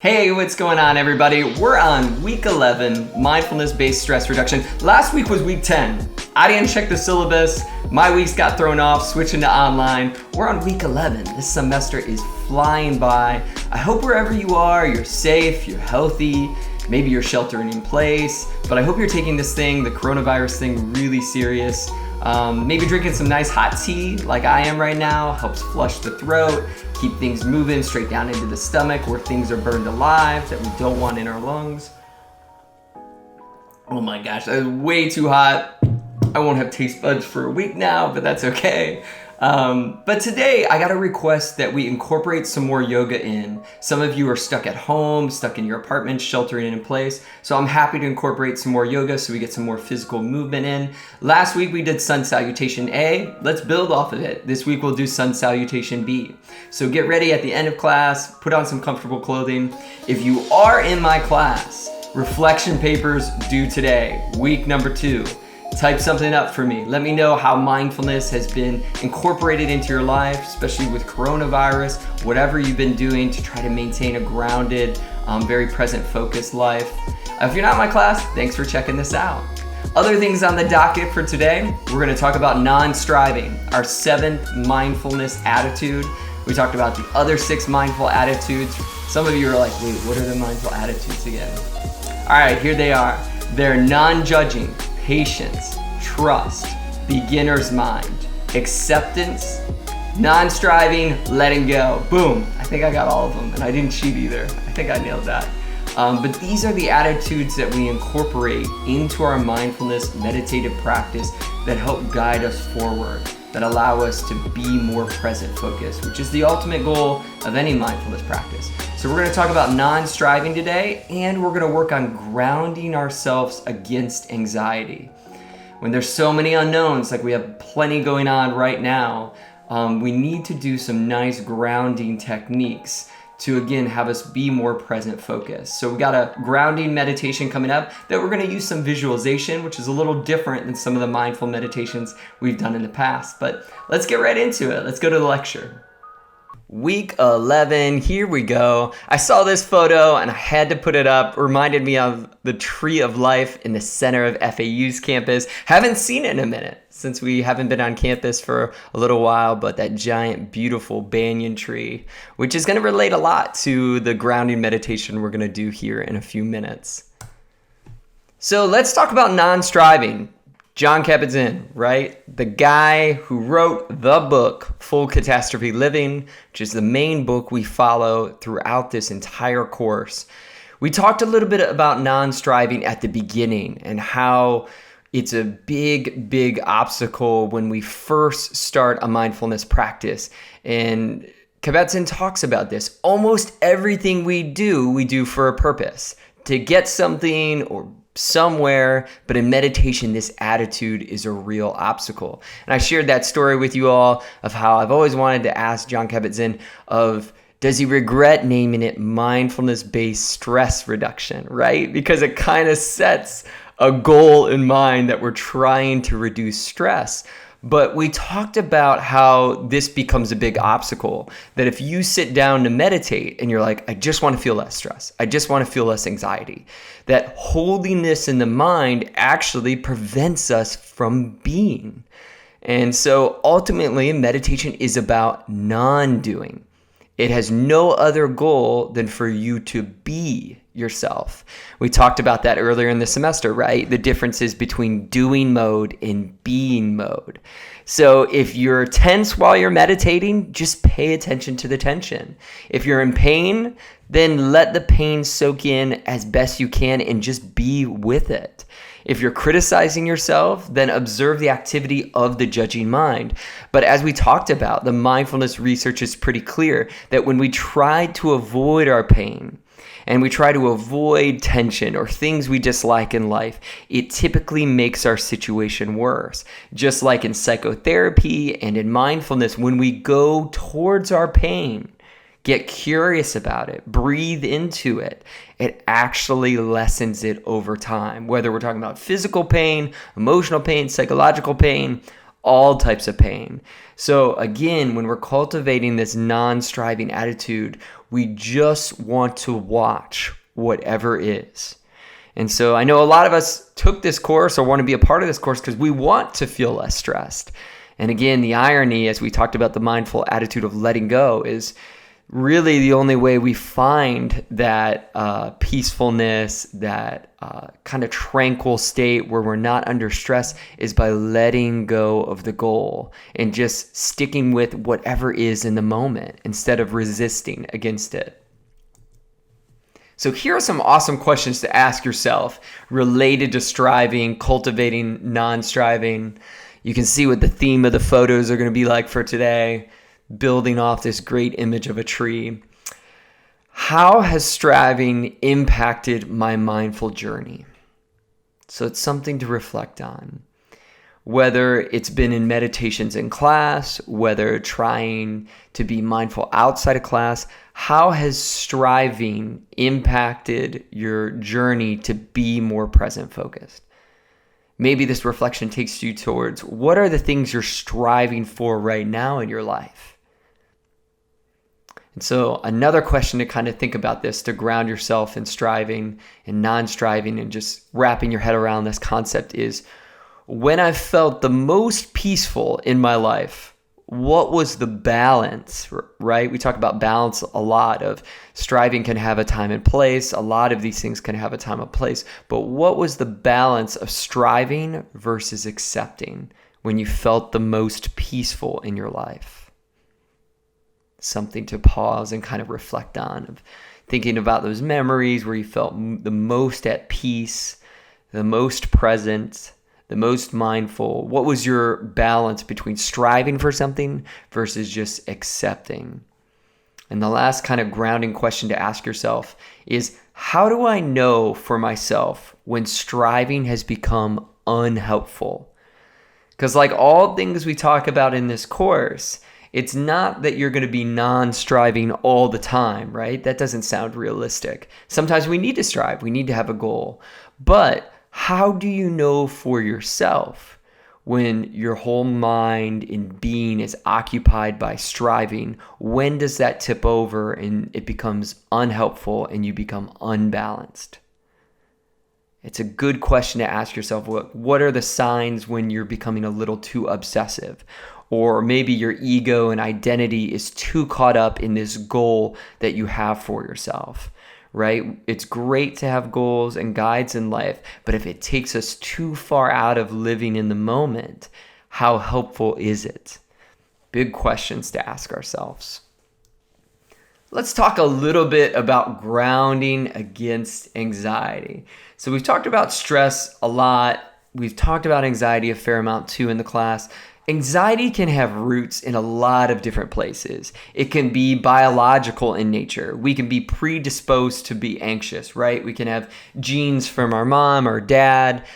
Hey, what's going on, everybody? We're on week 11, Mindfulness Based Stress Reduction. Last week was week 10. I didn't check the syllabus. My weeks got thrown off, switching to online. We're on week 11. This semester is flying by. I hope wherever you are, you're safe, you're healthy. Maybe you're sheltering in place, but I hope you're taking this thing, the coronavirus thing, really serious. Maybe drinking some nice hot tea like I am right now, helps flush the throat, keep things moving straight down into the stomach where things are burned alive that we don't want in our lungs. Oh my gosh, that is way too hot. I won't have taste buds for a week now, but that's okay. But today I got a request that we incorporate some more yoga in. Some of you are stuck at home, stuck in your apartment, sheltering in place. So I'm happy to incorporate some more yoga so we get some more physical movement in. Last week we did Sun Salutation A. Let's build off of it. This week we'll do Sun Salutation B. So get ready at the end of class, put on some comfortable clothing. If you are in my class, reflection papers due today, week number 2. Type something up for me. Let me know how mindfulness has been incorporated into your life, especially with coronavirus, whatever you've been doing to try to maintain a grounded, very present, focused life. If you're not in my class, thanks for checking this out. Other things on the docket for today, we're going to talk about non-striving, our 7th mindfulness attitude. We talked about the other 6 mindful attitudes. Some of you are like, wait, what are the mindful attitudes again? All right, here they are. They're non-judging, patience, trust, beginner's mind, acceptance, non-striving, letting go. Boom. I think I got all of them, and I didn't cheat either. I think I nailed that. But these are the attitudes that we incorporate into our mindfulness meditative practice that help guide us forward, that allow us to be more present focused, which is the ultimate goal of any mindfulness practice. So we're going to talk about non-striving today, and we're going to work on grounding ourselves against anxiety. When there's so many unknowns, like we have plenty going on right now, we need to do some nice grounding techniques to, again, have us be more present focused. So we got a grounding meditation coming up that we're going to use some visualization, which is a little different than some of the mindful meditations we've done in the past. But let's get right into it. Let's go to the lecture. Week 11, here we go. I saw this photo and I had to put it up. It reminded me of the tree of life in the center of FAU's campus. Haven't seen it in a minute since we haven't been on campus for a little while, but that giant, beautiful banyan tree, which is going to relate a lot to the grounding meditation we're going to do here in a few minutes. So let's talk about non-striving. Jon Kabat-Zinn, right? The guy who wrote the book, Full Catastrophe Living, which is the main book we follow throughout this entire course. We talked a little bit about non-striving at the beginning and how it's a big, big obstacle when we first start a mindfulness practice. And Kabat-Zinn talks about this. Almost everything we do for a purpose, to get something or somewhere, but in meditation, this attitude is a real obstacle. And I shared that story with you all of how I've always wanted to ask Jon Kabat-Zinn of, does he regret naming it Mindfulness Based Stress Reduction, right? Because it kind of sets a goal in mind that we're trying to reduce stress. But we talked about how this becomes a big obstacle, that if you sit down to meditate and you're like, I just want to feel less stress, I just want to feel less anxiety, that holding this in the mind actually prevents us from being. And so ultimately, meditation is about non-doing. It has no other goal than for you to be yourself. We talked about that earlier in the semester, right? The differences between doing mode and being mode. So if you're tense while you're meditating, just pay attention to the tension. If you're in pain, then let the pain soak in as best you can and just be with it. If you're criticizing yourself, then observe the activity of the judging mind. But as we talked about, the mindfulness research is pretty clear that when we try to avoid our pain, and we try to avoid tension or things we dislike in life, it typically makes our situation worse. Just like in psychotherapy and in mindfulness, when we go towards our pain, get curious about it, breathe into it, it actually lessens it over time. Whether we're talking about physical pain, emotional pain, psychological pain, all types of pain. So again, when we're cultivating this non-striving attitude, we just want to watch whatever is. And so I know a lot of us took this course or want to be a part of this course because we want to feel less stressed. And again, the irony, as we talked about the mindful attitude of letting go, is really the only way we find that peacefulness, that kind of tranquil state where we're not under stress is by letting go of the goal and just sticking with whatever is in the moment instead of resisting against it. So here are some awesome questions to ask yourself related to striving, cultivating non-striving. You can see what the theme of the photos are going to be like for today, building off this great image of a tree. How has striving impacted my mindful journey? So it's something to reflect on. Whether it's been in meditations in class, whether trying to be mindful outside of class, how has striving impacted your journey to be more present focused? Maybe this reflection takes you towards what are the things you're striving for right now in your life? And so another question to kind of think about this, to ground yourself in striving and non-striving and just wrapping your head around this concept is, when I felt the most peaceful in my life, what was the balance, right? We talk about balance a lot of striving can have a time and place. A lot of these things can have a time and place. But what was the balance of striving versus accepting when you felt the most peaceful in your life? Something to pause and kind of reflect on, of thinking about those memories where you felt the most at peace, the most present, the most mindful. What was your balance between striving for something versus just accepting? And the last kind of grounding question to ask yourself is, how do I know for myself when striving has become unhelpful? Because like all things we talk about in this course, it's not that you're going to be non-striving all the time, right? That doesn't sound realistic. Sometimes we need to strive. We need to have a goal. But how do you know for yourself when your whole mind and being is occupied by striving? When does that tip over and it becomes unhelpful and you become unbalanced? It's a good question to ask yourself. What are the signs when you're becoming a little too obsessive? Or maybe your ego and identity is too caught up in this goal that you have for yourself, right? It's great to have goals and guides in life, but if it takes us too far out of living in the moment, how helpful is it? Big questions to ask ourselves. Let's talk a little bit about grounding against anxiety. So we've talked about stress a lot. We've talked about anxiety a fair amount too in the class. Anxiety can have roots in a lot of different places. It can be biological in nature. We can be predisposed to be anxious, right? We can have genes from our mom or dad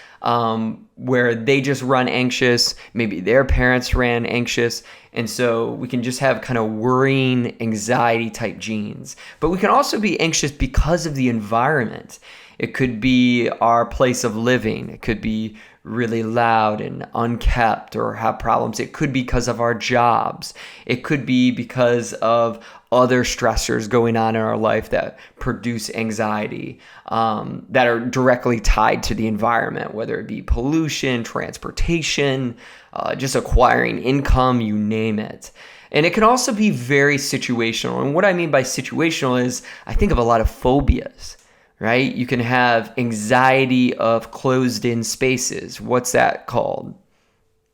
where they just run anxious. Maybe their parents ran anxious. And so we can just have kind of worrying, anxiety type genes. But we can also be anxious because of the environment. It could be our place of living. It could be really loud and unkept or have problems. It could be because of our jobs. It could be because of other stressors going on in our life that produce anxiety that are directly tied to the environment, whether it be pollution, transportation, just acquiring income, you name it. And it can also be very situational. And what I mean by situational is I think of a lot of phobias. Right? You can have anxiety of closed-in spaces. What's that called?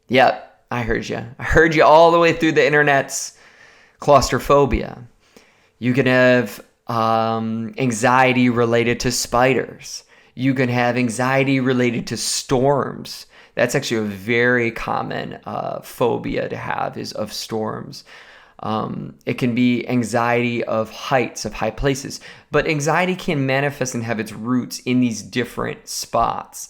Yep, I heard you. I heard you all the way through the internet's claustrophobia. You can have anxiety related to spiders. You can have anxiety related to storms. That's actually a very common phobia to have, is of storms. It can be anxiety of heights, of high places, but anxiety can manifest and have its roots in these different spots.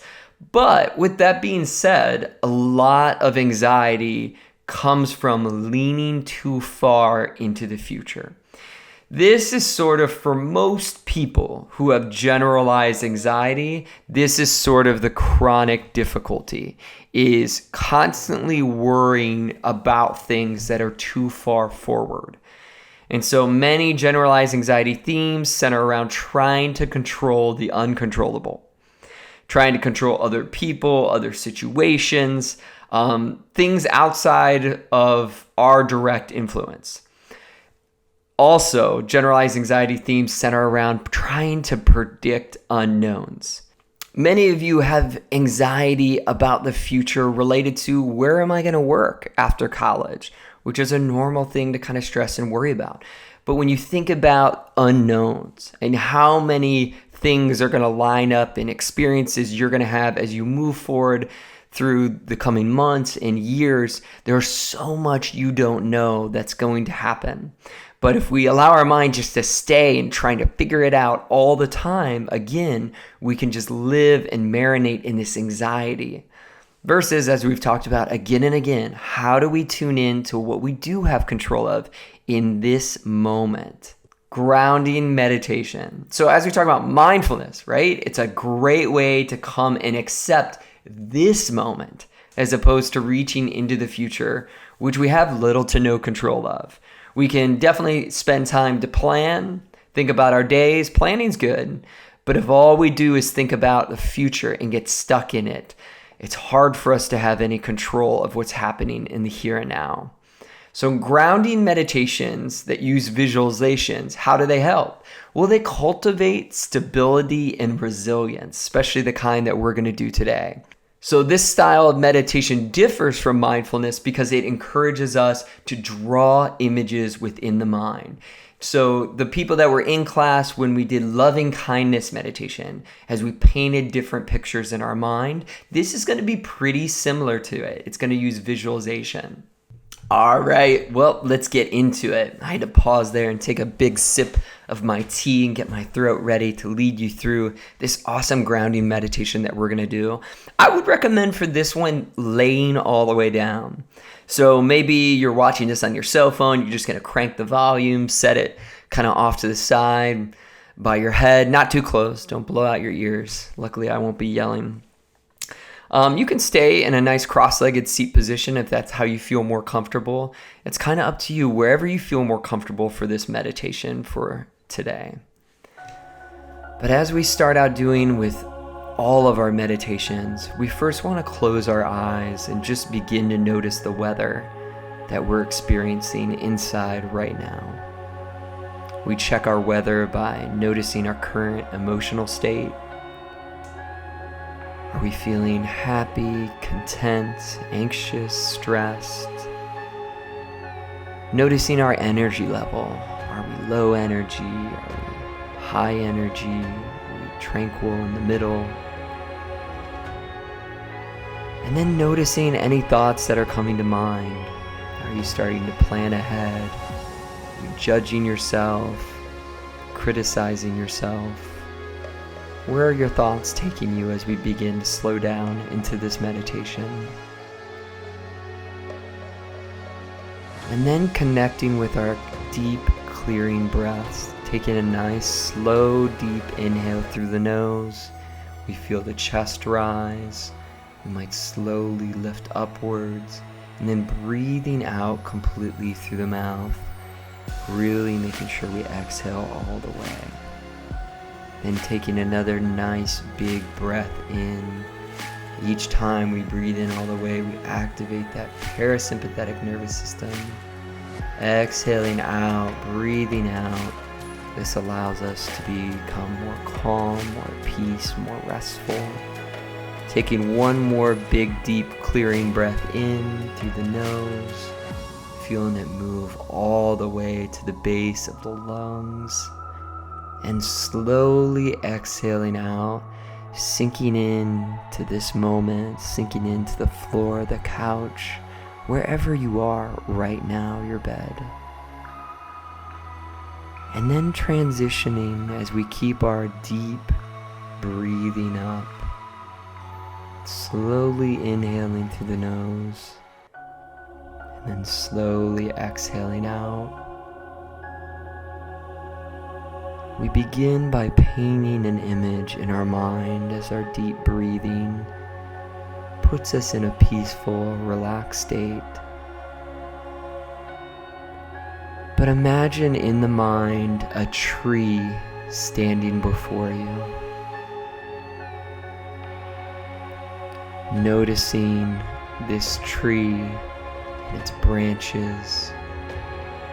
But with that being said, a lot of anxiety comes from leaning too far into the future. This is sort of, for most people who have generalized anxiety, this is sort of the chronic difficulty, is constantly worrying about things that are too far forward. And so many generalized anxiety themes center around trying to control the uncontrollable, trying to control other people, other situations, things outside of our direct influence. Also, generalized anxiety themes center around trying to predict unknowns. Many of you have anxiety about the future related to where am I going to work after college, which is a normal thing to kind of stress and worry about. But when you think about unknowns and how many things are going to line up and experiences you're going to have as you move forward through the coming months and years, there's so much you don't know that's going to happen. But if we allow our mind just to stay and trying to figure it out all the time, again, we can just live and marinate in this anxiety. Versus, as we've talked about again and again, how do we tune in to what we do have control of in this moment? Grounding meditation. So as we talk about mindfulness, right? It's a great way to come and accept this moment as opposed to reaching into the future, which we have little to no control of. We can definitely spend time to plan, think about our days. Planning's good, but if all we do is think about the future and get stuck in it, it's hard for us to have any control of what's happening in the here and now. So grounding meditations that use visualizations, how do they help? Well, they cultivate stability and resilience, especially the kind that we're going to do today. So this style of meditation differs from mindfulness because it encourages us to draw images within the mind. So the people that were in class when we did loving kindness meditation, as we painted different pictures in our mind, this is going to be pretty similar to it. It's going to use visualization. All right, well, let's get into it. I had to pause there and take a big sip of my tea and get my throat ready to lead you through this awesome grounding meditation that we're going to do. I would recommend for this one laying all the way down. So maybe you're watching this on your cell phone, you're just going to crank the volume, set it kind of off to the side by your head, not too close, don't blow out your ears. Luckily, I won't be yelling. You can stay in a nice cross-legged seat position if that's how you feel more comfortable. It's kind of up to you, wherever you feel more comfortable for this meditation for today. But as we start out doing with all of our meditations, we first want to close our eyes and just begin to notice the weather that we're experiencing inside right now. We check our weather by noticing our current emotional state. Are we feeling happy, content, anxious, stressed? Noticing our energy level. Are we low energy? Are we high energy? Are we tranquil in the middle? And then noticing any thoughts that are coming to mind. Are you starting to plan ahead? Are you judging yourself? Criticizing yourself? Where are your thoughts taking you as we begin to slow down into this meditation? And then connecting with our deep, clearing breaths, taking a nice, slow, deep inhale through the nose. We feel the chest rise. We might slowly lift upwards, and then breathing out completely through the mouth, really making sure we exhale all the way. Then taking another nice big breath in. Each time we breathe in all the way, we activate that parasympathetic nervous system. Exhaling out, breathing out. This allows us to become more calm, more at peace, more restful. Taking one more big, deep, clearing breath in through the nose. Feeling it move all the way to the base of the lungs. And slowly exhaling out, sinking in to this moment, sinking into the floor, the couch, wherever you are right now, your bed. And then transitioning as we keep our deep breathing up, slowly inhaling through the nose, and then slowly exhaling out. we begin by painting an image in our mind as our deep breathing puts us in a peaceful, relaxed state. But imagine in the mind a tree standing before you. Noticing this tree and its branches,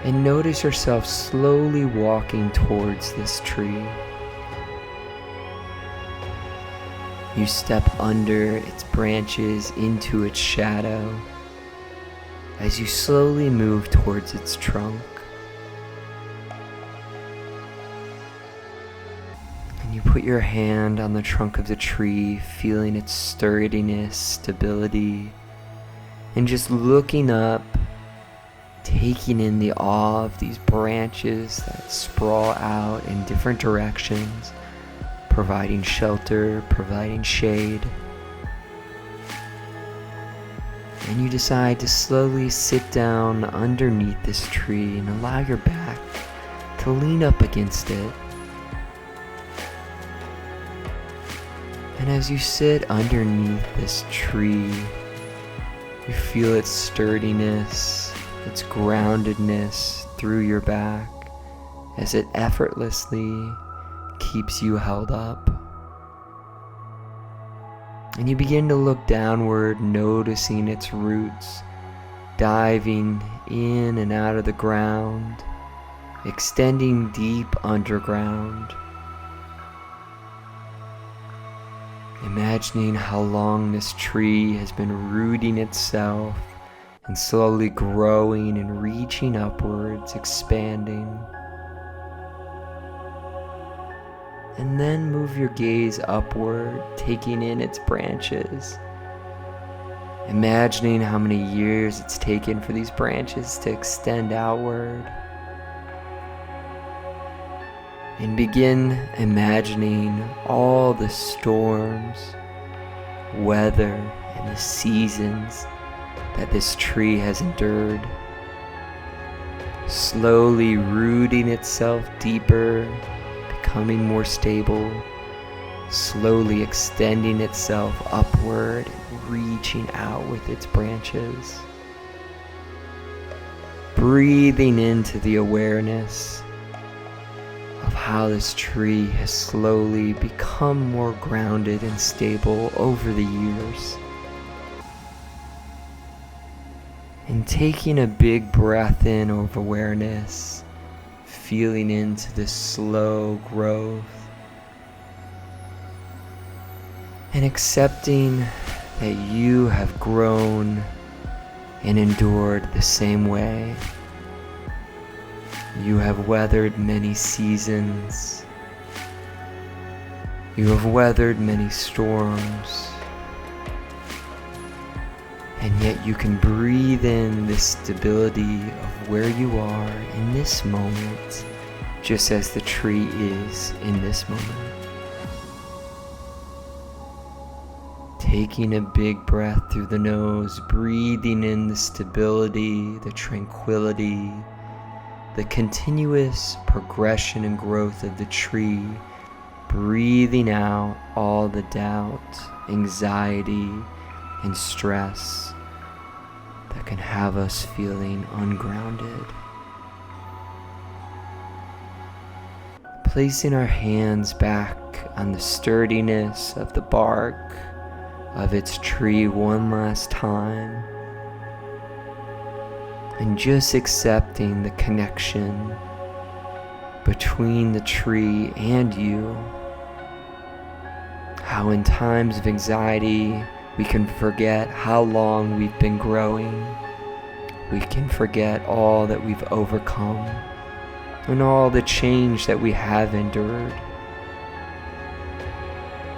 and notice yourself slowly walking towards this tree. You step under its branches into its shadow as you slowly move towards its trunk. And you put your hand on the trunk of the tree, feeling its sturdiness, stability, and just looking up, taking in the awe of these branches that sprawl out in different directions, providing shelter, providing shade. And you decide to slowly sit down underneath this tree and allow your back to lean up against it. And as you sit underneath this tree, you feel its sturdiness, its groundedness through your back as it effortlessly keeps you held up. And you begin to look downward, noticing its roots diving in and out of the ground, extending deep underground. Imagining how long this tree has been rooting itself and slowly growing and reaching upwards, expanding. And then move your gaze upward, taking in its branches. Imagining how many years it's taken for these branches to extend outward. And begin imagining all the storms, weather, and the seasons that this tree has endured. Slowly rooting itself deeper, becoming more stable, slowly extending itself upward and reaching out with its branches. Breathing into the awareness of how this tree has slowly become more grounded and stable over the years. And taking a big breath in of awareness, feeling into this slow growth, and accepting that you have grown and endured the same way. You have weathered many seasons. You have weathered many storms. And yet you can breathe in this stability of where you are in this moment, just as the tree is in this moment. Taking a big breath through the nose, breathing in the stability, the tranquility, the continuous progression and growth of the tree, breathing out all the doubt, anxiety, and stress that can have us feeling ungrounded. Placing our hands back on the sturdiness of the bark of its tree one last time, and just accepting the connection between the tree and you. How in times of anxiety we can forget how long we've been growing. We can forget all that we've overcome and all the change that we have endured.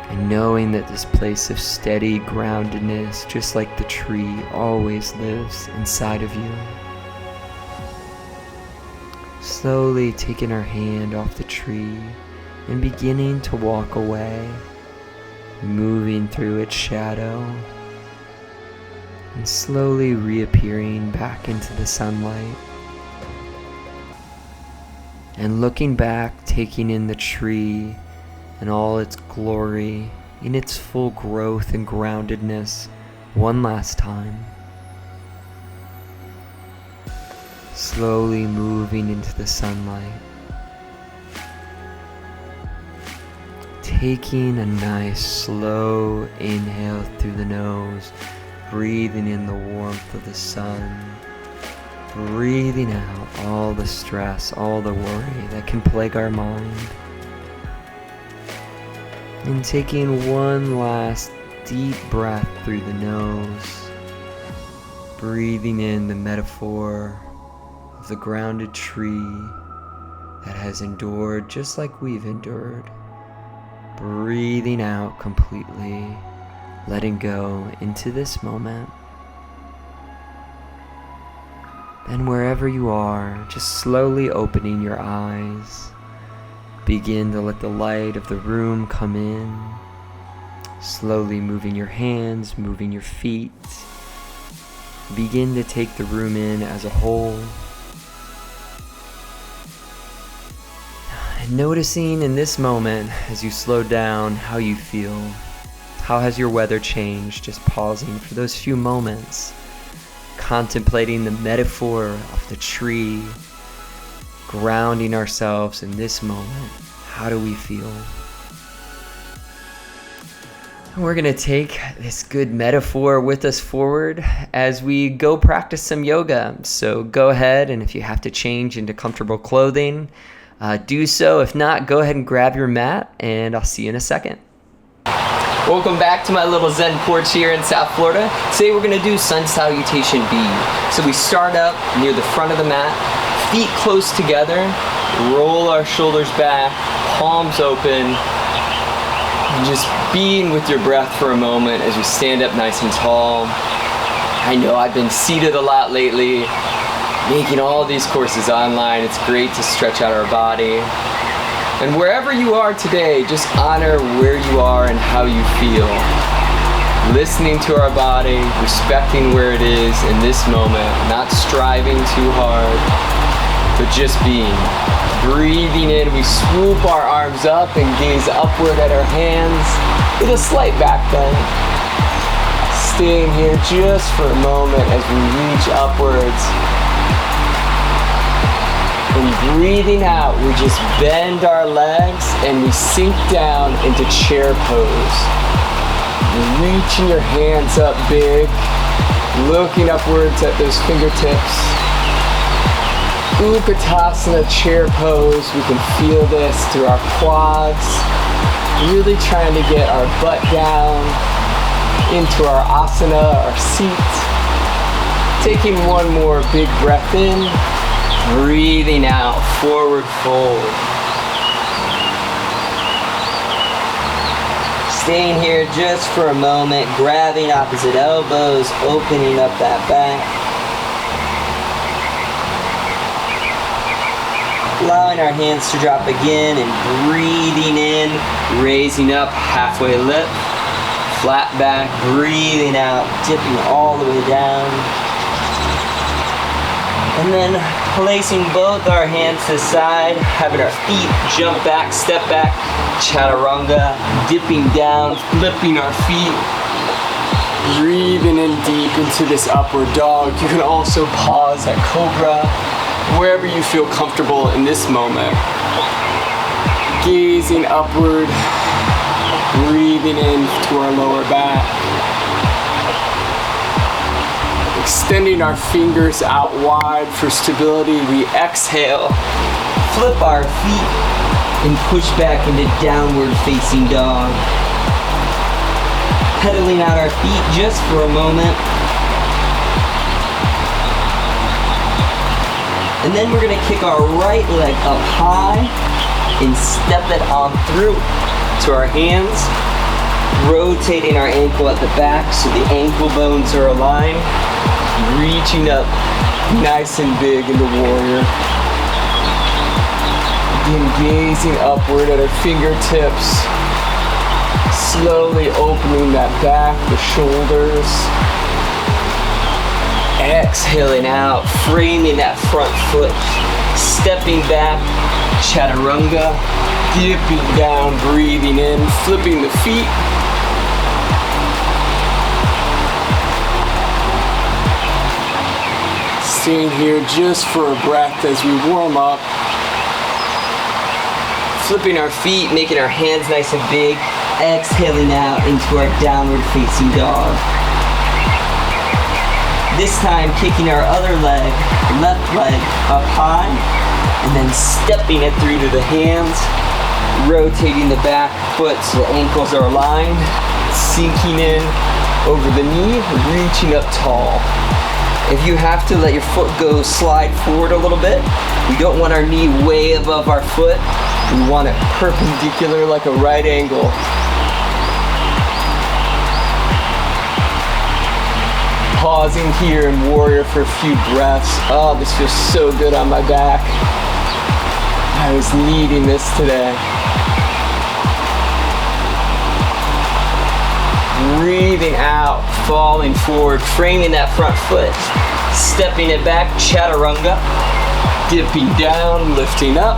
And knowing that this place of steady groundedness, just like the tree, always lives inside of you. Slowly taking our hand off the tree and beginning to walk away, moving through its shadow, and slowly reappearing back into the sunlight. And looking back, taking in the tree and all its glory, in its full growth and groundedness, one last time. Slowly moving into the sunlight. Taking a nice slow inhale through the nose, breathing in the warmth of the sun, breathing out all the stress, all the worry that can plague our mind. And taking one last deep breath through the nose, breathing in the metaphor of the grounded tree that has endured just like we've endured. Breathing out completely, letting go into this moment. And wherever you are, just slowly opening your eyes. Begin to let the light of the room come in. Slowly moving your hands, moving your feet. Begin to take the room in as a whole. And noticing in this moment, as you slow down, how you feel. How has your weather changed? Just pausing for those few moments. Contemplating the metaphor of the tree. Grounding ourselves in this moment. How do we feel? And we're going to take this good metaphor with us forward as we go practice some yoga. So go ahead, and if you have to change into comfortable clothing, do so. If not, go ahead and grab your mat, and I'll see you in a second. Welcome back to my little Zen porch here in South Florida. Today we're going to do Sun Salutation B. So we start up near the front of the mat, feet close together, roll our shoulders back, palms open, and just being with your breath for a moment as we stand up nice and tall. I know I've been seated a lot lately, making all these courses online. It's great to stretch out our body. And wherever you are today, just honor where you are and how you feel. Listening to our body, respecting where it is in this moment, not striving too hard, but just being. Breathing in, we swoop our arms up and gaze upward at our hands with a slight back bend. Staying here just for a moment as we reach upwards. And breathing out, we just bend our legs and we sink down into chair pose. Reaching your hands up big, looking upwards at those fingertips. Utkatasana chair pose, we can feel this through our quads. Really trying to get our butt down into our asana, our seat. Taking one more big breath in. Breathing out, forward fold. Staying here just for a moment, grabbing opposite elbows, opening up that back. Allowing our hands to drop again and breathing in, raising up, halfway lift, flat back, breathing out, dipping all the way down. And then placing both our hands to the side, having our feet jump back, step back, chaturanga, dipping down, flipping our feet, breathing in deep into this upward dog. You can also pause at cobra, wherever you feel comfortable in this moment. Gazing upward, breathing into our lower back. Extending our fingers out wide for stability, we exhale, flip our feet, and push back into downward facing dog. Pedaling out our feet just for a moment. And then we're going to kick our right leg up high and step it on through to our hands, rotating our ankle at the back so the ankle bones are aligned. Reaching up nice and big into warrior. Again, gazing upward at our fingertips. Slowly opening that back, the shoulders. Exhaling out, framing that front foot. Stepping back, chaturanga, dipping down, breathing in, flipping the feet. Staying here just for a breath as we warm up. Flipping our feet, making our hands nice and big. Exhaling out into our downward facing dog. This time kicking our other leg, left leg up high, and then stepping it through to the hands, rotating the back foot so the ankles are aligned, sinking in over the knee, reaching up tall. If you have to, let your foot go slide forward a little bit. We don't want our knee way above our foot. We want it perpendicular like a right angle. Pausing here in warrior for a few breaths. Oh, this feels so good on my back. I was needing this today. Breathing out, falling forward, framing that front foot, stepping it back, chaturanga, dipping down, lifting up.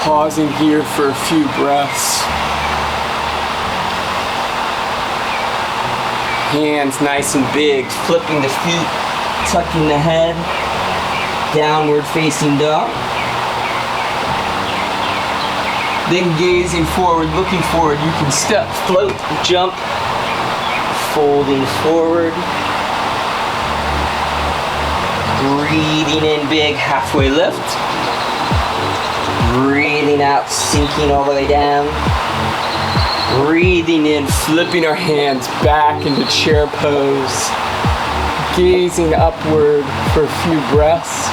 Pausing here for a few breaths. Hands nice and big, flipping the feet, tucking the head, downward facing dog. Then gazing forward, looking forward, you can step, float, jump, folding forward. Breathing in big, halfway lift. Breathing out, sinking all the way down. Breathing in, flipping our hands back into chair pose. Gazing upward for a few breaths.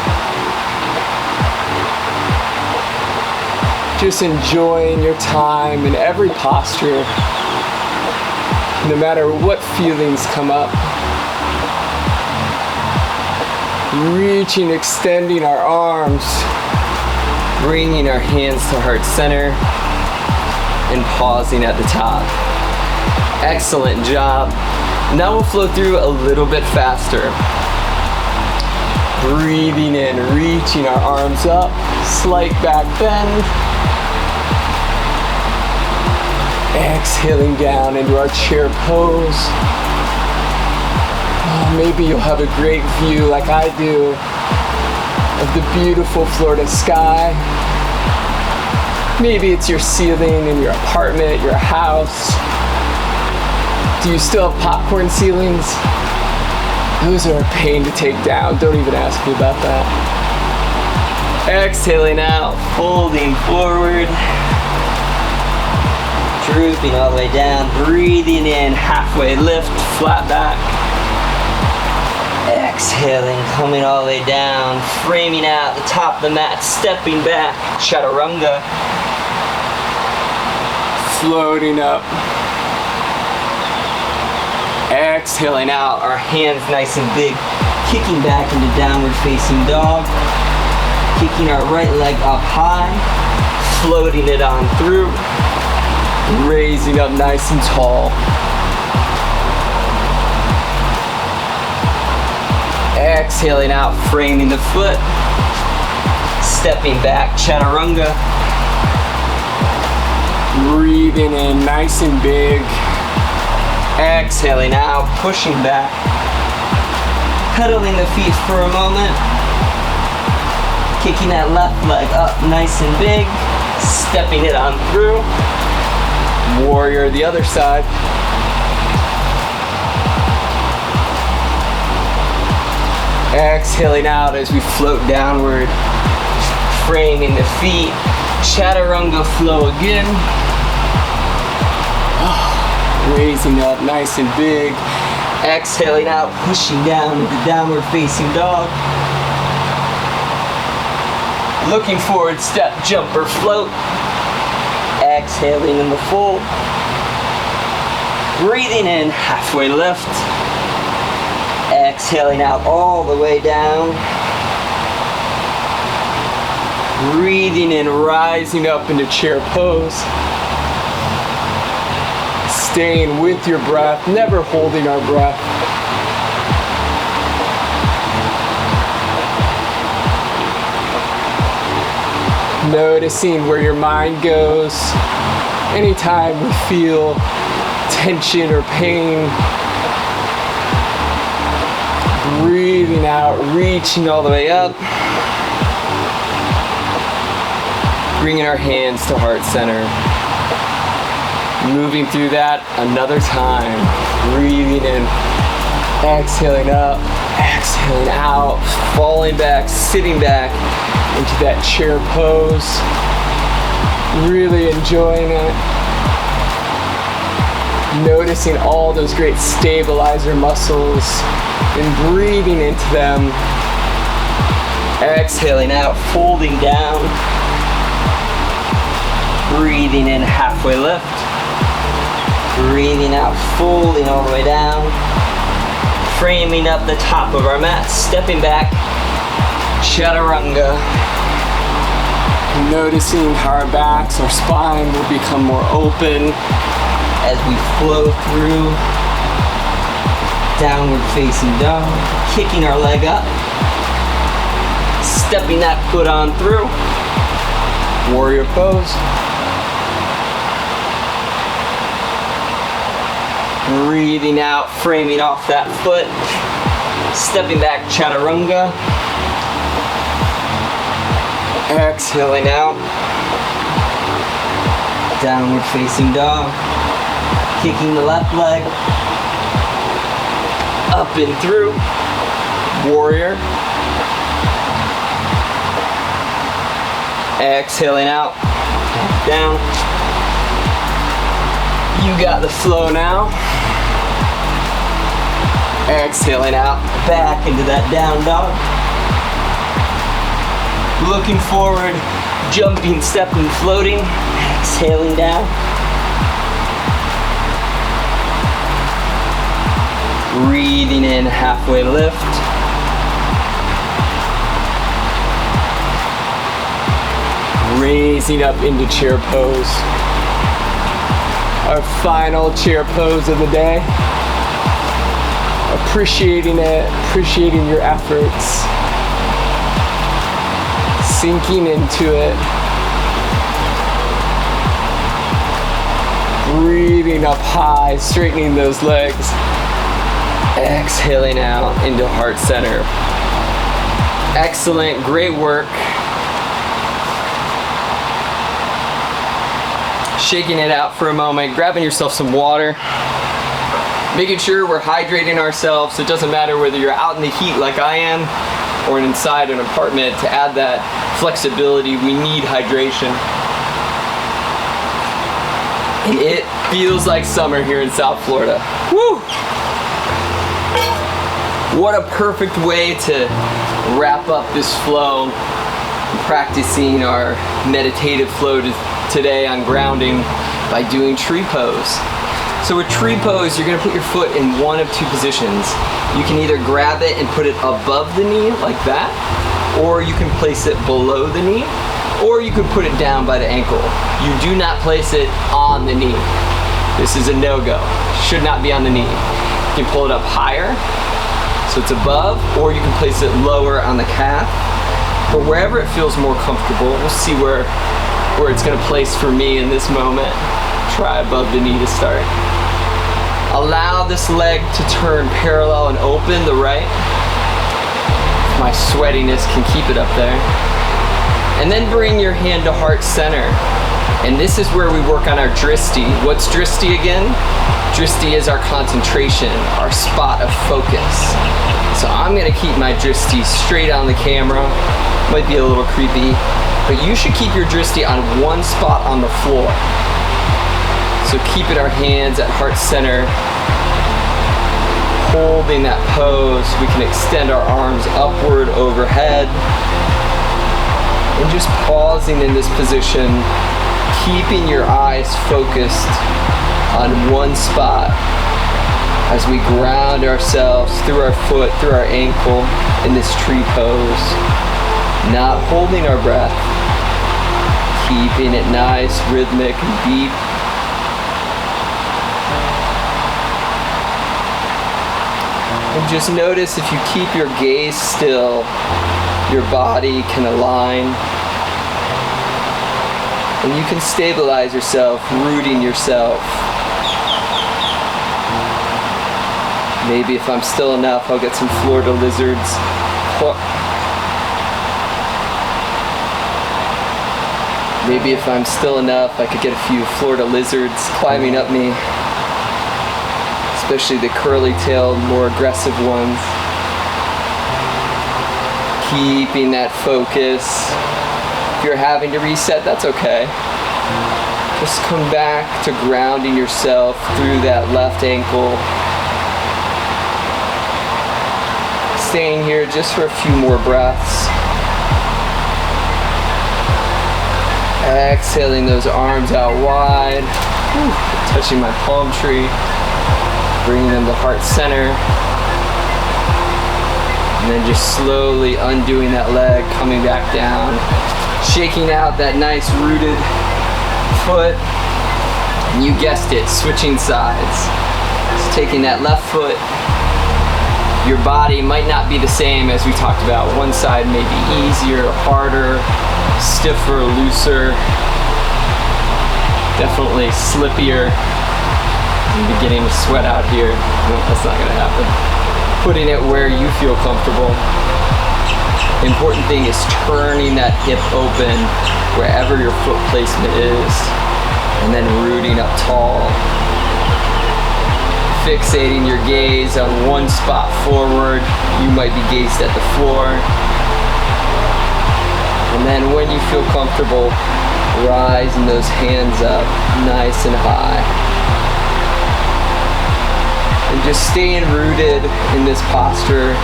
Just enjoying your time in every posture, no matter what feelings come up. Reaching, extending our arms, bringing our hands to heart center, and pausing at the top. Excellent job. Now we'll flow through a little bit faster. Breathing in, reaching our arms up, slight back bend. Exhaling down into our chair pose. Oh, maybe you'll have a great view like I do of the beautiful Florida sky. Maybe it's your ceiling in your apartment, your house. Do you still have popcorn ceilings? Those are a pain to take down. Don't even ask me about that. Exhaling out, folding forward. Drooping all the way down, breathing in, halfway lift, flat back. Exhaling, coming all the way down, framing out the top of the mat, stepping back, chaturanga. Floating up. Exhaling out, our hands nice and big, kicking back into downward facing dog. Kicking our right leg up high, floating it on through. Raising up nice and tall. Exhaling out, framing the foot. Stepping back, chaturanga. Breathing in nice and big. Exhaling out, pushing back. Pedaling the feet for a moment. Kicking that left leg up nice and big. Stepping it on through. Warrior the other side. Exhaling out as we float downward, framing the feet, chaturanga flow again. Raising up nice and big. Exhaling out, pushing down into downward facing dog. Looking forward, step, jump, or float. Exhaling in the fold. Breathing in, halfway lift. Exhaling out all the way down. Breathing in, rising up into chair pose. Staying with your breath, never holding our breath. Noticing where your mind goes. Anytime we feel tension or pain, breathing out, reaching all the way up. Bringing our hands to heart center. Moving through that another time. Breathing in, exhaling up, exhaling out, falling back, sitting back into that chair pose. Really enjoying it. Noticing all those great stabilizer muscles and breathing into them. Exhaling out, folding down. Breathing in, halfway lift. Breathing out, folding all the way down. Framing up the top of our mat, stepping back. Chaturanga. Noticing how our backs, our spine will become more open as we flow through downward facing dog, kicking our leg up, stepping that foot on through, warrior pose. Breathing out, framing off that foot, stepping back, chaturanga. Exhaling out, downward facing dog, kicking the left leg, up and through, warrior. Exhaling out, down. You got the flow now. Exhaling out, back into that down dog. Looking forward, jumping, stepping, floating. Exhaling down. Breathing in, halfway lift. Raising up into chair pose. Our final chair pose of the day. Appreciating it, appreciating your efforts. Sinking into it. Breathing up high, straightening those legs. Exhaling out into heart center. Excellent, great work. Shaking it out for a moment, grabbing yourself some water. Making sure we're hydrating ourselves. It doesn't matter whether you're out in the heat like I am or inside an apartment. To add that flexibility, we need hydration. It feels like summer here in South Florida. Woo! What a perfect way to wrap up this flow. Practicing our meditative flow today on grounding by doing tree pose. So with tree pose, you're gonna put your foot in one of two positions. You can either grab it and put it above the knee like that, or you can place it below the knee, or you can put it down by the ankle. You do not place it on the knee. This is a no-go. Should not be on the knee. You can pull it up higher, so it's above, or you can place it lower on the calf. But wherever it feels more comfortable, we'll see where it's gonna place for me in this moment. Try above the knee to start. Allow this leg to turn parallel and open, the right. My sweatiness can keep it up there. And then bring your hand to heart center. And this is where we work on our dristi. What's dristi again? Dristi is our concentration, our spot of focus. So I'm gonna keep my dristi straight on the camera. Might be a little creepy, but you should keep your dristi on one spot on the floor. So keeping our hands at heart center, holding that pose. We can extend our arms upward overhead. And just pausing in this position, keeping your eyes focused on one spot as we ground ourselves through our foot, through our ankle in this tree pose. Not holding our breath, keeping it nice, rhythmic, and deep. And just notice if you keep your gaze still, your body can align. And you can stabilize yourself, rooting yourself. Maybe if I'm still enough, I'll get some Florida lizards. Maybe if I'm still enough, I could get a few Florida lizards climbing up me. Especially the curly-tailed, more aggressive ones. Keeping that focus. If you're having to reset, that's okay. Just come back to grounding yourself through that left ankle. Staying here just for a few more breaths. Exhaling those arms out wide. Whew. Touching my palm tree. Bringing them to heart center. And then just slowly undoing that leg, coming back down. Shaking out that nice rooted foot. And you guessed it, switching sides. Just taking that left foot. Your body might not be the same as we talked about. One side may be easier, harder, stiffer, looser. Definitely slippier. I'm beginning to sweat out here. No, that's not gonna happen. Putting it where you feel comfortable. The important thing is turning that hip open wherever your foot placement is, and then rooting up tall. Fixating your gaze on one spot forward. You might be gazed at the floor. And then when you feel comfortable, rising those hands up nice and high. And just staying rooted in this posture.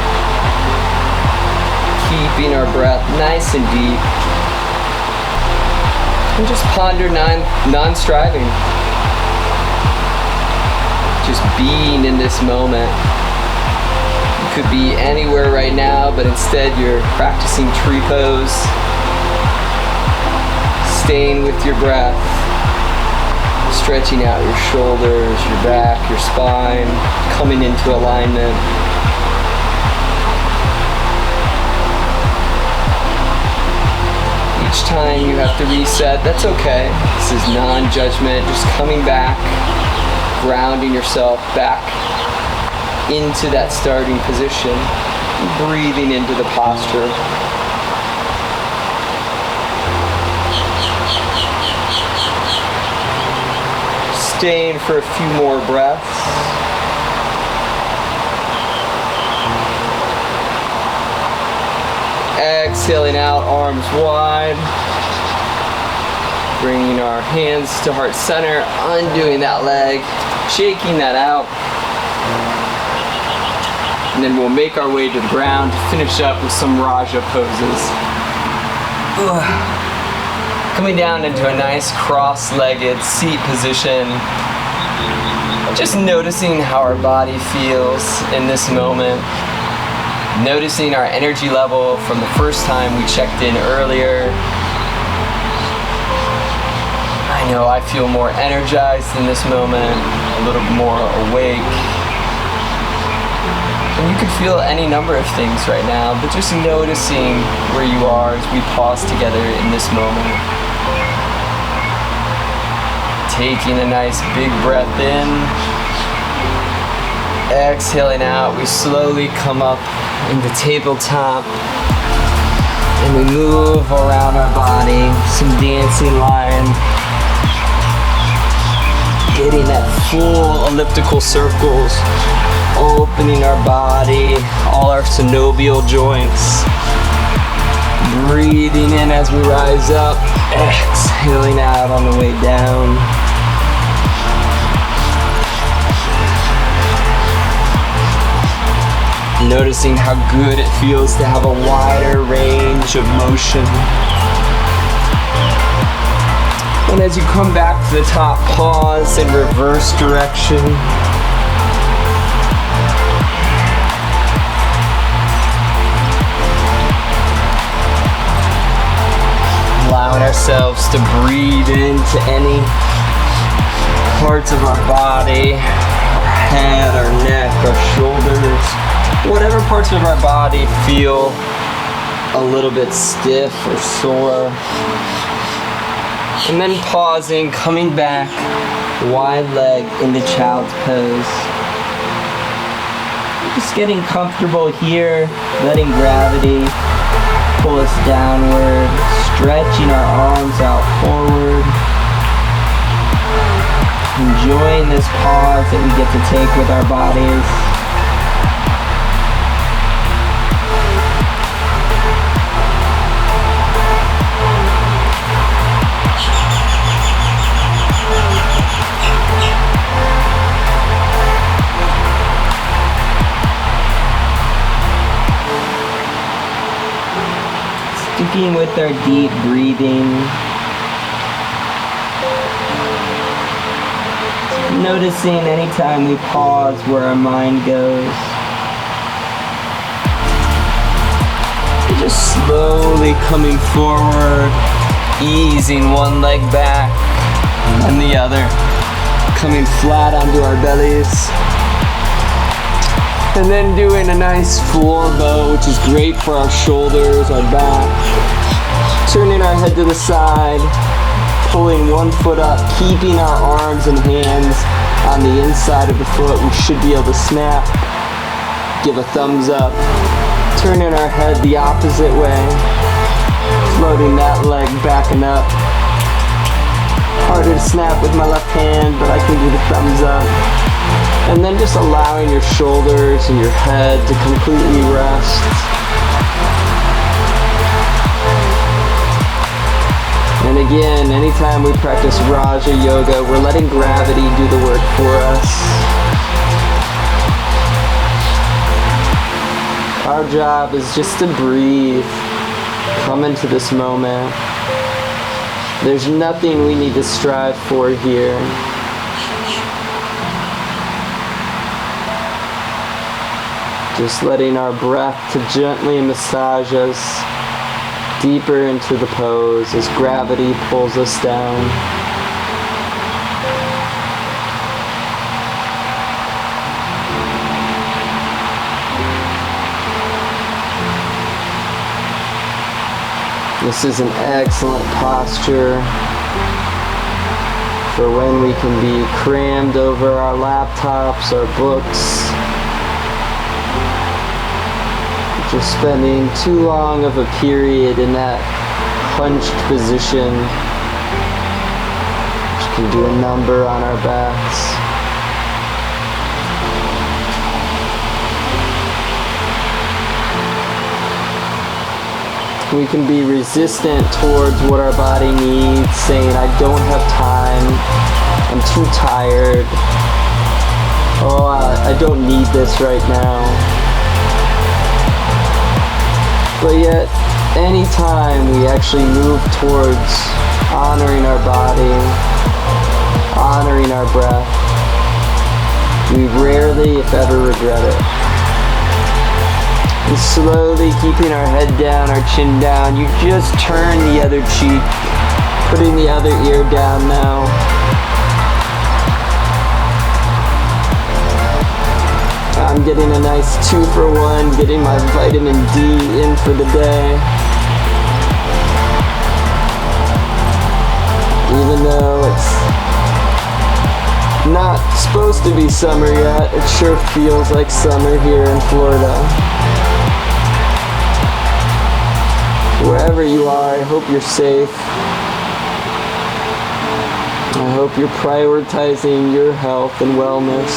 Keeping our breath nice and deep. And just ponder non-striving. Just being in this moment. You could be anywhere right now, but instead you're practicing tree pose. Staying with your breath. Stretching out your shoulders, your back, your spine. Coming into alignment. Each time you have to reset, that's okay. This is non-judgment, just coming back. Grounding yourself back into that starting position, breathing into the posture. Staying for a few more breaths. Exhaling out, arms wide. Bringing our hands to heart center, undoing that leg. Shaking that out. And then we'll make our way to the ground to finish up with some Raja poses. Coming down into a nice cross-legged seat position. Just noticing how our body feels in this moment. Noticing our energy level from the first time we checked in earlier. I know I feel more energized in this moment, a little more awake. And you could feel any number of things right now, but just noticing where you are as we pause together in this moment. Taking a nice big breath in. Exhaling out, we slowly come up into tabletop. And we move around our body, some dancing line. Getting that full elliptical circles, opening our body, all our synovial joints. Breathing in as we rise up, exhaling out on the way down. Noticing how good it feels to have a wider range of motion. And as you come back to the top, pause in reverse direction. Allowing ourselves to breathe into any parts of our body, our head, our neck, our shoulders, whatever parts of our body feel a little bit stiff or sore. And then pausing, coming back, wide leg into child's pose. Just getting comfortable here, letting gravity pull us downward, stretching our arms out forward. Enjoying this pause that we get to take with our bodies. Sticking with our deep breathing. Noticing anytime we pause where our mind goes. Just slowly coming forward, easing one leg back and the other, coming flat onto our bellies. And then doing a nice floor bow, which is great for our shoulders, our back. Turning our head to the side, pulling one foot up, keeping our arms and hands on the inside of the foot. We should be able to snap, give a thumbs up. Turning our head the opposite way, floating that leg back and up. Harder to snap with my left hand, but I can do the thumbs up. And then just allowing your shoulders and your head to completely rest. And again, anytime we practice Raja Yoga, we're letting gravity do the work for us. Our job is just to breathe, come into this moment. There's nothing we need to strive for here. Just letting our breath to gently massage us deeper into the pose as gravity pulls us down. This is an excellent posture for when we can be crammed over our laptops, our books, just spending too long of a period in that hunched position, which can do a number on our backs. We can be resistant towards what our body needs, saying, I don't have time, I'm too tired, oh, I don't need this right now. But yet, anytime we actually move towards honoring our body, honoring our breath, we rarely, if ever, regret it. And slowly keeping our head down, our chin down, you just turn the other cheek, putting the other ear down now. I'm getting a nice 2-for-1, getting my vitamin D in for the day. Even though it's not supposed to be summer yet, it sure feels like summer here in Florida. Wherever you are, I hope you're safe. I hope you're prioritizing your health and wellness.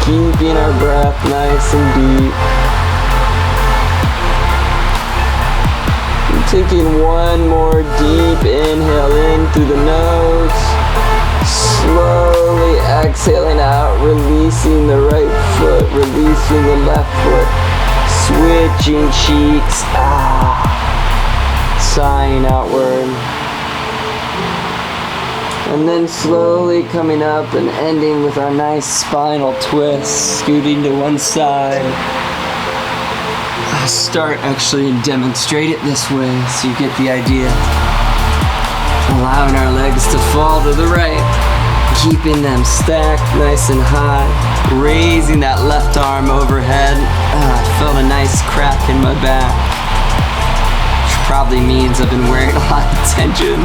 Keeping our breath nice and deep. And taking one more deep inhale in through the nose. Slowly exhaling out, releasing the right foot, releasing the left foot. Switching cheeks. Sighing outward. And then slowly coming up and ending with our nice spinal twist, scooting to one side. I'll start actually and demonstrate it this way so you get the idea. Allowing our legs to fall to the right, keeping them stacked nice and high, raising that left arm overhead. I felt a nice crack in my back, which probably means I've been wearing a lot of tension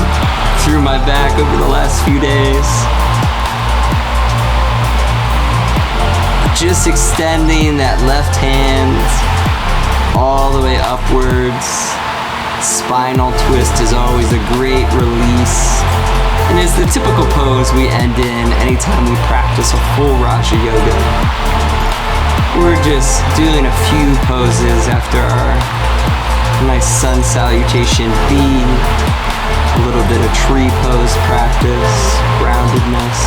through my back over the last few days. Just extending that left hand all the way upwards. Spinal twist is always a great release, and is the typical pose we end in anytime we practice a full Raja Yoga. We're just doing a few poses after our nice Sun Salutation B, a little bit of tree pose practice, groundedness.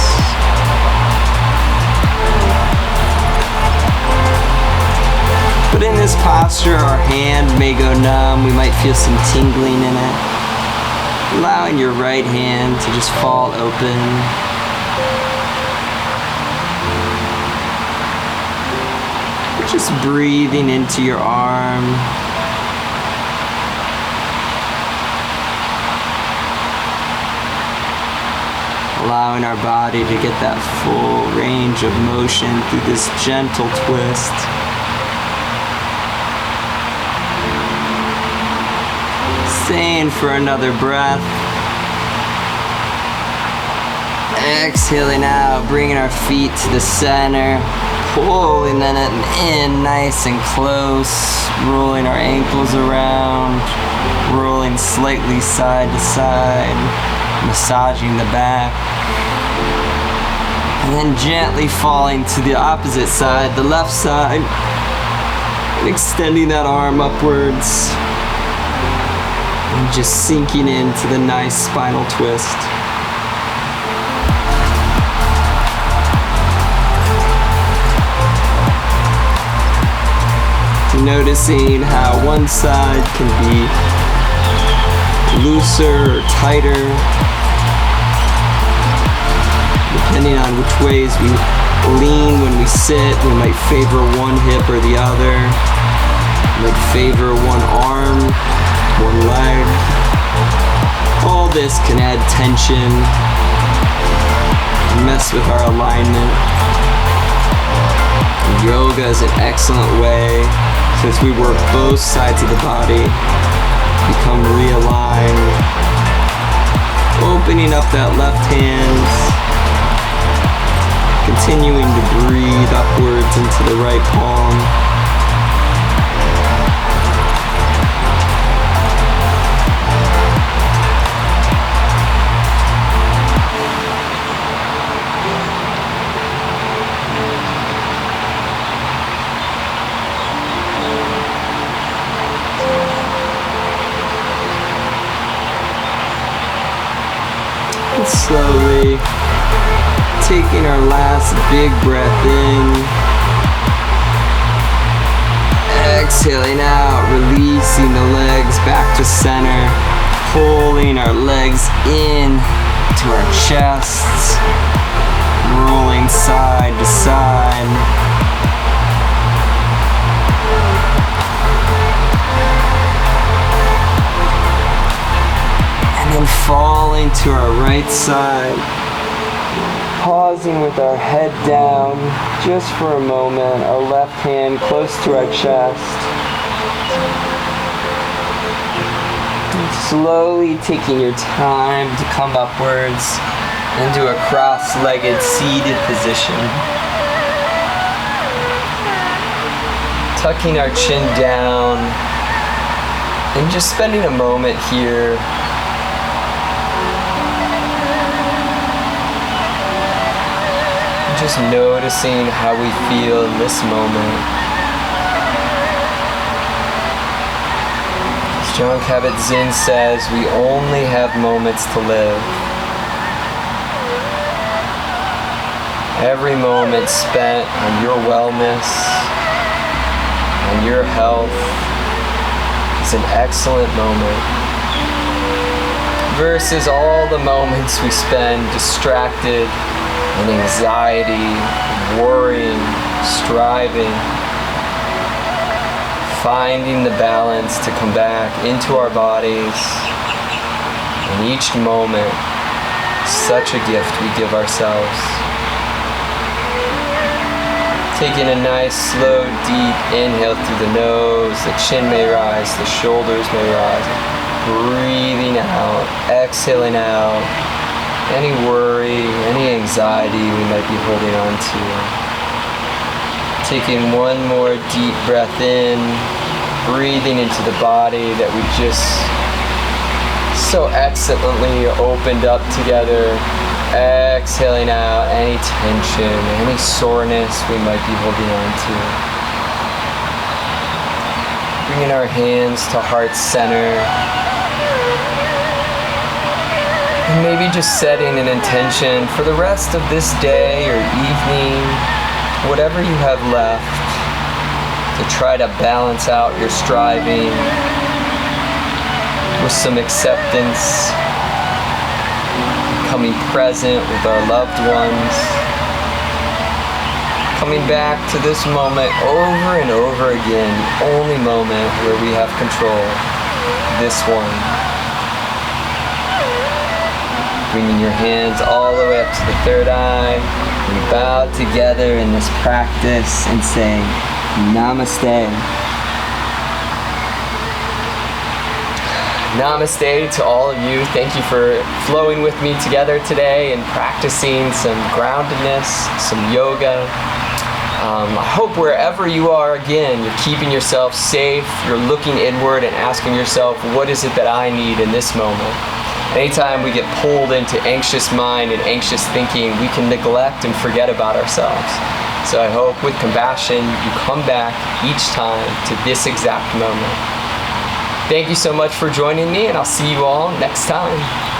But in this posture, our hand may go numb. We might feel some tingling in it. Allowing your right hand to just fall open. Just breathing into your arm. Allowing our body to get that full range of motion through this gentle twist. Staying for another breath. Exhaling out, bringing our feet to the center, pulling them in nice and close, rolling our ankles around, rolling slightly side to side, massaging the back, and then gently falling to the opposite side, the left side, and extending that arm upwards. And just sinking into the nice spinal twist. Noticing how one side can be looser or tighter, depending on which ways we lean when we sit. We might favor one hip or the other. We might favor one arm, one leg. All this can add tension, mess with our alignment. Yoga is an excellent way, since we work both sides of the body, become realigned. Opening up that left hand, continuing to breathe upwards into the right palm. Slowly taking our last big breath in, exhaling out, releasing the legs back to center, pulling our legs in to our chests, rolling side to side. And falling to our right side, pausing with our head down just for a moment, our left hand close to our chest. And slowly taking your time to come upwards into a cross-legged seated position. Tucking our chin down and just spending a moment here just noticing how we feel in this moment. As Jon Kabat-Zinn says, we only have moments to live. Every moment spent on your wellness and your health is an excellent moment, versus all the moments we spend distracted and anxiety, worrying, striving, finding the balance to come back into our bodies In each moment, such a gift we give ourselves. Taking a nice, slow, deep inhale through the nose, the chin may rise, the shoulders may rise. Breathing out, exhaling out any worry, any anxiety we might be holding on to. Taking one more deep breath in, breathing into the body that we just so excellently opened up together. Exhaling out any tension, any soreness we might be holding on to. Bringing our hands to heart center. And maybe just setting an intention for the rest of this day or evening, whatever you have left, to try to balance out your striving with some acceptance, becoming present with our loved ones, coming back to this moment over and over again, the only moment where we have control, this one. Bringing your hands all the way up to the third eye, we bow together in this practice and say, Namaste. Namaste to all of you. Thank you for flowing with me together today and practicing some groundedness, some yoga. I hope wherever you are, again, you're keeping yourself safe, you're looking inward and asking yourself, what is it that I need in this moment? Anytime we get pulled into anxious mind and anxious thinking, we can neglect and forget about ourselves. So I hope with compassion, you come back each time to this exact moment. Thank you so much for joining me, and I'll see you all next time.